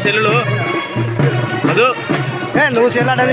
Cell అదు నువ్వు cell అంటే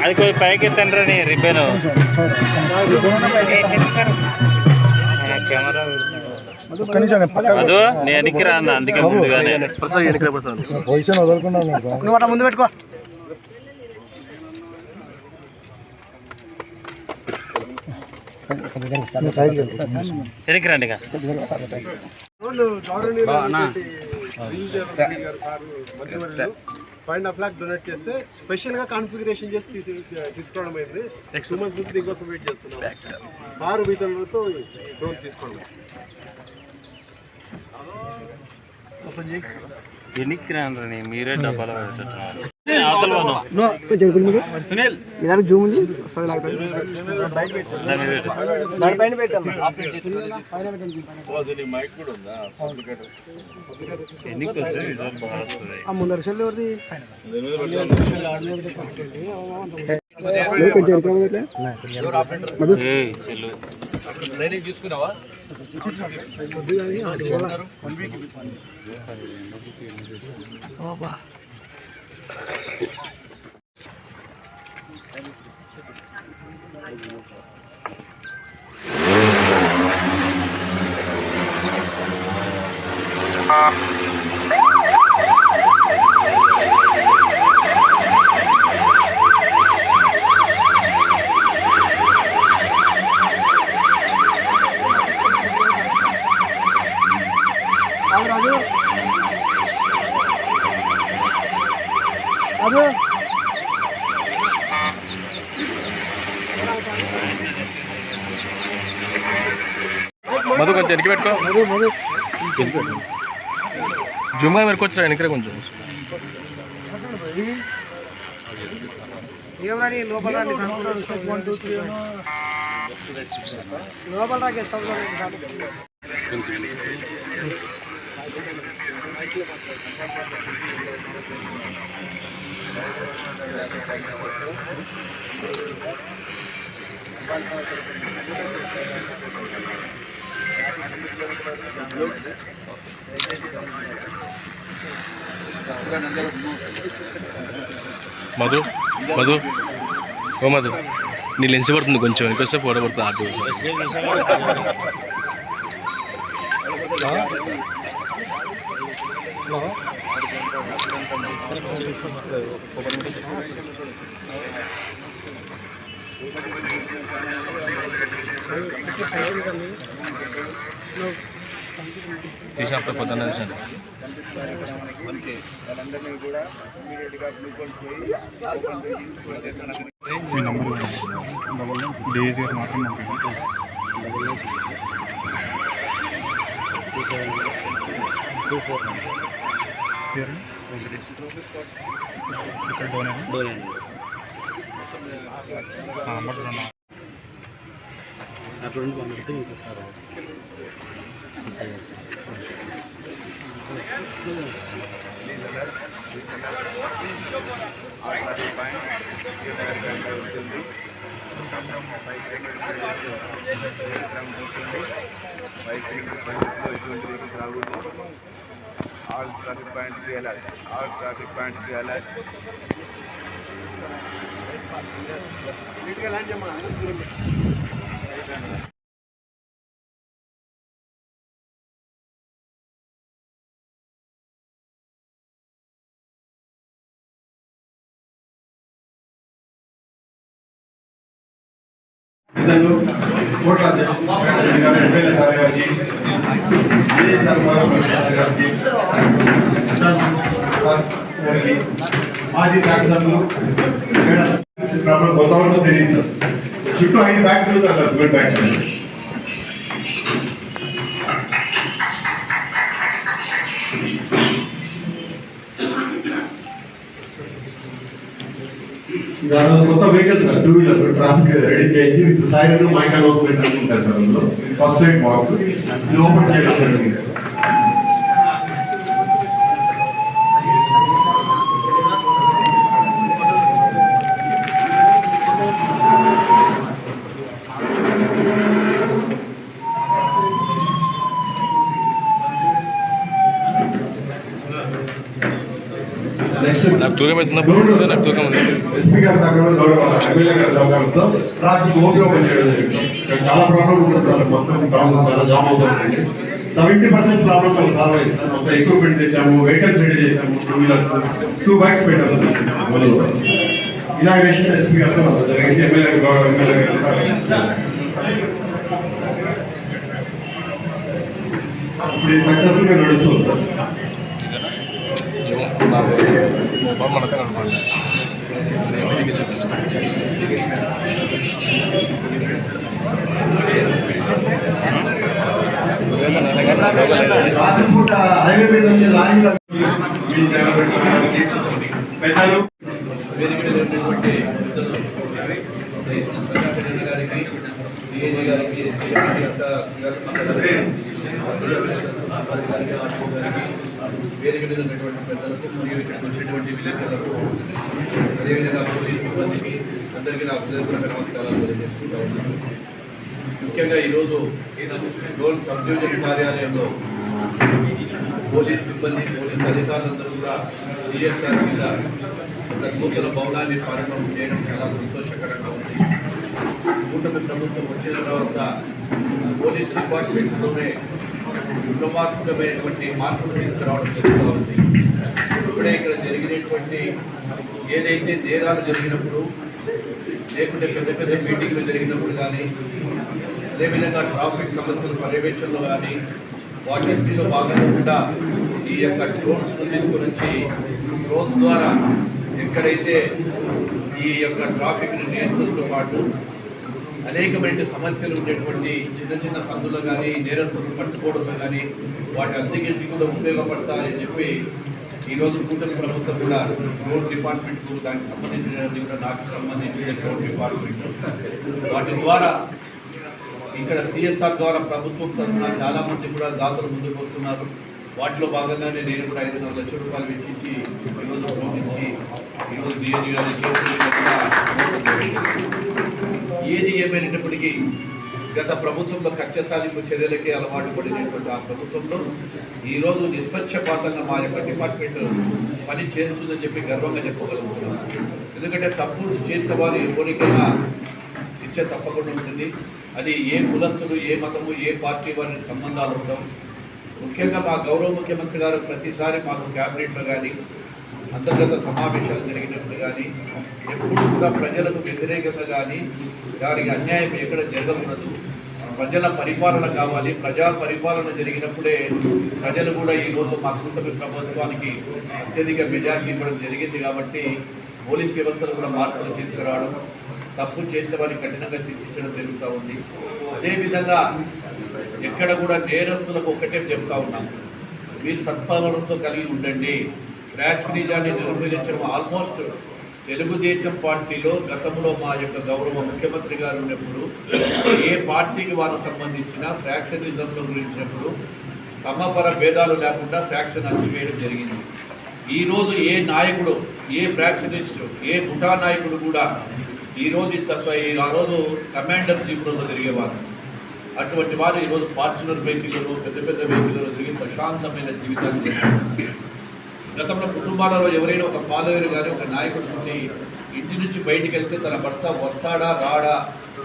అది కొంచెం పైకి ఎత్తండి రిబ్బన్ కెమెరా అదు నేను ఎనికి రా అన్న అందుకే ముందుగానే ముందు పెట్టుకో ఎనికి రండి $5.5 lakh డొనేట్ చేస్తే స్పెషల్గా కాన్ఫిగరేషన్ చేసి తీసుకోవడం అయింది. నెక్స్ట్ 2 months నుంచి దీనికోసం వెయిట్ చేస్తున్నాం. సారు వీతలతో డ్రోన్ తీసుకోవడం ఎనికి రాని మీరే డబ్బాలో పెట్టేస్తున్నారు. ముందర సెల్ ఎవరిది చూసుకున్నావా మధు కొంచెం వెనక్కి పెట్టుకో జుమ్మా వరకు వచ్చిన వెనకరే కొంచెం మధు మధు ఓ మధు నీ లెన్స్ పడుతుంది కొంచెం వెనకొస్తే ఫోటో పడుతుంది ఆటో తీసినప్పుడు పొద్దున్న తీసాను మీ నంబర్ డేస్ గారు మాత్రం ఇక్కడ All traffic points be alert. All traffic points be alert. మాజీ శాసనసభ్యులు కొత్తవాళ్ళతో తెలియదు చుట్టూ 5 ఫ్యాక్టరీలు సిమెంట్ ఫ్యాక్టరీ దాని కొత్త vehicle sir, 2 wheeler traffic ready చేయించి విత్ సైరన్ మైక్ అనౌన్స్మెంట్ అని ఉంటాయి సార్. అందులో ఫస్ట్ ఎయిడ్ బాక్స్ ఇది ఓపెన్ చేయడం జరిగింది. నాకు దూరం అవుతున్నప్పుడు నాకు దూరం ఉంది. ఎస్పీ గారి సహకారం, గౌరవ ఎమ్మెల్యే గారి సహకారంతో ట్రాఫిక్ ఓపెన్ చేయడం జరిగింది. చాలా ప్రాబ్లమ్ ఉంటుంది సార్, మొత్తం టౌన్ చాలా జామ్ అవుతుంది. 70% ప్రాబ్లమ్ సాల్వ్ అయింది సార్. మొత్తం ఎక్విప్మెంట్ తెచ్చాము, వెహికల్స్ రెడీ చేసాము, 2 వీలర్స్ 2 బైక్స్ పెట్టాము. ఇనాగ్రేషన్ ఎస్పీ గారితో జరిగింది. ఎమ్మెల్యే గారు ఇప్పుడు సక్సెస్ఫుల్ గా నడుస్తుంది సార్. రాత్రిపూట హైవే మీద వచ్చే లారీల పెద్దలు వేదిక మీద ఉన్నటువంటి గారికి, డిఏజీ గారికి, వేదిక మీద ఉన్నటువంటి పెద్దలకు మరియు ఇక్కడికి వచ్చినటువంటి విలేకరులకు, అదేవిధంగా పోలీస్ సిబ్బందికి అందరికీ నా హృదయపూర్వక నమస్కారాలు తెలియజేసుకుంటా ఉన్నాను. ముఖ్యంగా ఈరోజు డోన్ సబ్ డివిజన్ కార్యాలయంలో పోలీస్ సిబ్బంది, పోలీస్ అధికారులందరూ కూడా సిఎస్ఆర్ మీద ఒక నూతన భవనాన్ని ప్రారంభం చేయడం చాలా సంతోషకరంగా ఉంది. కూటమి ప్రభుత్వం వచ్చిన తర్వాత పోలీస్ డిపార్ట్మెంట్లోనే విప్లవాత్మకమైనటువంటి మార్పులు తీసుకురావడం జరుగుతూ ఉంది. ఇప్పుడే ఇక్కడ జరిగినటువంటి ఏదైతే నేరాలు జరిగినప్పుడు, లేకుంటే పెద్ద పెద్ద మీటింగ్లు జరిగినప్పుడు కానీ, అదేవిధంగా ట్రాఫిక్ సమస్యల పర్యవేక్షణలో కానీ, వాటిలో భాగంగా కూడా ఈ యొక్క డ్రోన్స్ తీసుకొని వచ్చి డ్రోన్స్ ద్వారా ఎక్కడైతే ఈ యొక్క ట్రాఫిక్ని నియంత్రణతో పాటు అనేకమైన సమస్యలు ఉండేటువంటి చిన్న చిన్న సందులు కానీ, నేరస్తులను పట్టుకోవడంలో కానీ వాటి అద్దెకి కూడా ఉపయోగపడతాయని చెప్పి ఈరోజు కూటమి ప్రభుత్వం కూడా రోడ్ డిపార్ట్మెంట్, దానికి సంబంధించినది కూడా నాకు సంబంధించిన రోడ్ డిపార్ట్మెంట్, వాటి ద్వారా ఇక్కడ సిఎస్ఆర్ ద్వారా ప్రభుత్వం తరఫున చాలామంది కూడా దాతలు ముందుకు వస్తున్నారు. వాటిలో భాగంగానే నేను కూడా 500 లక్షల రూపాయలు వెచ్చించి ఈరోజు ప్రోత్సహించి ఈరోజు డిఏజీ గారి ఏది ఏమైనప్పటికీ గత ప్రభుత్వంలో కక్ష సాధింపు చర్యలకే అలవాటు పడినటువంటి ఆ ప్రభుత్వంలో ఈరోజు నిష్పక్షపాతంగా మా యొక్క డిపార్ట్మెంట్ పని చేస్తుందని చెప్పి గర్వంగా చెప్పగలుగుతున్నాం. ఎందుకంటే తప్పులు చేసిన వారు ఎవరికైనా శిక్ష తప్పకుండా ఉంటుంది. అది ఏ కులస్తులు, ఏ మతము, ఏ పార్టీ వారి సంబంధాలు ఉండవు. ముఖ్యంగా మా గౌరవ ముఖ్యమంత్రి గారు ప్రతిసారి మాకు క్యాబినెట్లో కానీ, అంతర్గత సమావేశాలు జరిగినప్పుడు కానీ ఎప్పుడు కూడా ప్రజలకు వ్యతిరేకంగా కానీ వారికి అన్యాయం ఎక్కడ జరగకూడదు, ప్రజల పరిపాలన కావాలి, ప్రజా పరిపాలన జరిగినప్పుడే ప్రజలు కూడా ఈరోజు మా కూటమి ప్రభుత్వానికి అత్యధిక మెజార్టీ ఇవ్వడం జరిగింది. కాబట్టి పోలీస్ వ్యవస్థలు కూడా మార్పులు తీసుకురావడం, తప్పు చేసే వారిని కఠినంగా శిక్షించడం జరుగుతూ ఉంది. అదేవిధంగా ఎక్కడ కూడా నేరస్తులకు ఒకటే చెప్తా ఉన్నాం, మీరు సత్పాలనతో కలిగి ఉండండి. వ్యాక్సినేజాన్ని నిర్వహించడం ఆల్మోస్ట్ తెలుగుదేశం పార్టీలో గతంలో మా యొక్క గౌరవ ముఖ్యమంత్రి గారు ఉన్నప్పుడు ఏ పార్టీకి వారు సంబంధించిన ఫ్యాక్షనిజంలో గురించినప్పుడు తమపర భేదాలు లేకుండా ఫ్యాక్షన్ అణచివేయడం జరిగింది. ఈరోజు ఏ నాయకుడు, ఏ ఫ్యాక్షనిస్ట్, ఏ ముఠా నాయకుడు కూడా ఈరోజు ఆ రోజు కమాండర్ జీపులలో తిరిగేవారు. అటువంటి వారు ఈరోజు ఫార్చునర్ వెహికల్లో, పెద్ద పెద్ద వెహికల్లో తిరిగి ప్రశాంతమైన జీవితాన్ని చేస్తారు. గతంలో కుటుంబాలలో ఎవరైనా ఒక ఫాదర్ కానీ ఒక నాయకుడు నుండి ఇంటి నుంచి బయటికి వెళ్తే తన భర్త వస్తాడా రాడా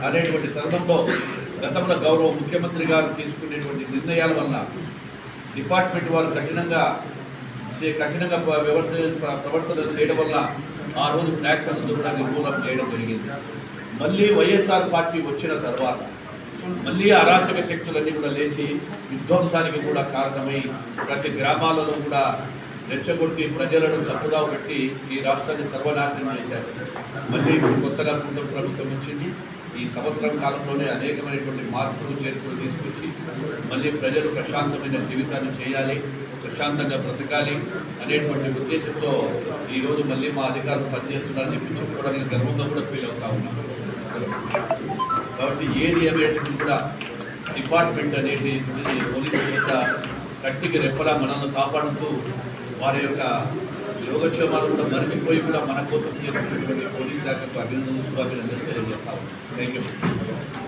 అనేటువంటి తరుణంలో గతంలో గౌరవ ముఖ్యమంత్రి గారు తీసుకునేటువంటి నిర్ణయాల వల్ల డిపార్ట్మెంట్ వారు కఠినంగా ప్రవర్తన చేయడం వల్ల ఆ రోజు ఫ్లాగ్స్ అన్నది కూడా నిర్మూలన చేయడం జరిగింది. మళ్ళీ వైఎస్ఆర్ పార్టీ వచ్చిన తర్వాత మళ్ళీ అరాచక శక్తులన్నీ కూడా లేచి విధ్వంసానికి కూడా కారణమై ప్రతి గ్రామాలలో కూడా రెచ్చగొట్టి ప్రజలను తప్పుగా పెట్టి ఈ రాష్ట్రాన్ని సర్వనాశనం చేశారు. మళ్ళీ ఇప్పుడు కొత్తగా కూటమి ప్రభుత్వం వచ్చింది. ఈ సంవత్సరం కాలంలోనే అనేకమైనటువంటి మార్పులు చేర్పులు తీసుకొచ్చి మళ్ళీ ప్రజలు ప్రశాంతమైన జీవితాన్ని చేయాలి, ప్రశాంతంగా బ్రతకాలి అనేటువంటి ఉద్దేశంతో ఈరోజు మళ్ళీ మా అధికారులు పనిచేస్తున్నారని చెప్పి చెప్పుకోవడానికి గర్వంగా కూడా ఫీల్ అవుతా ఉన్నాను. కాబట్టి ఏది అనేటువంటి కూడా డిపార్ట్మెంట్ అనేది పోలీసు వ్యవస్థ కట్టికి రెప్పలా మనల్ని కాపాడుతూ వారి యొక్క యోగక్షేమాలు కూడా మర్చిపోయి కూడా మన కోసం చేస్తున్నటువంటి పోలీస్ శాఖకు అభినందనలు తెలియజేస్తా ఉన్నాం. Thank you.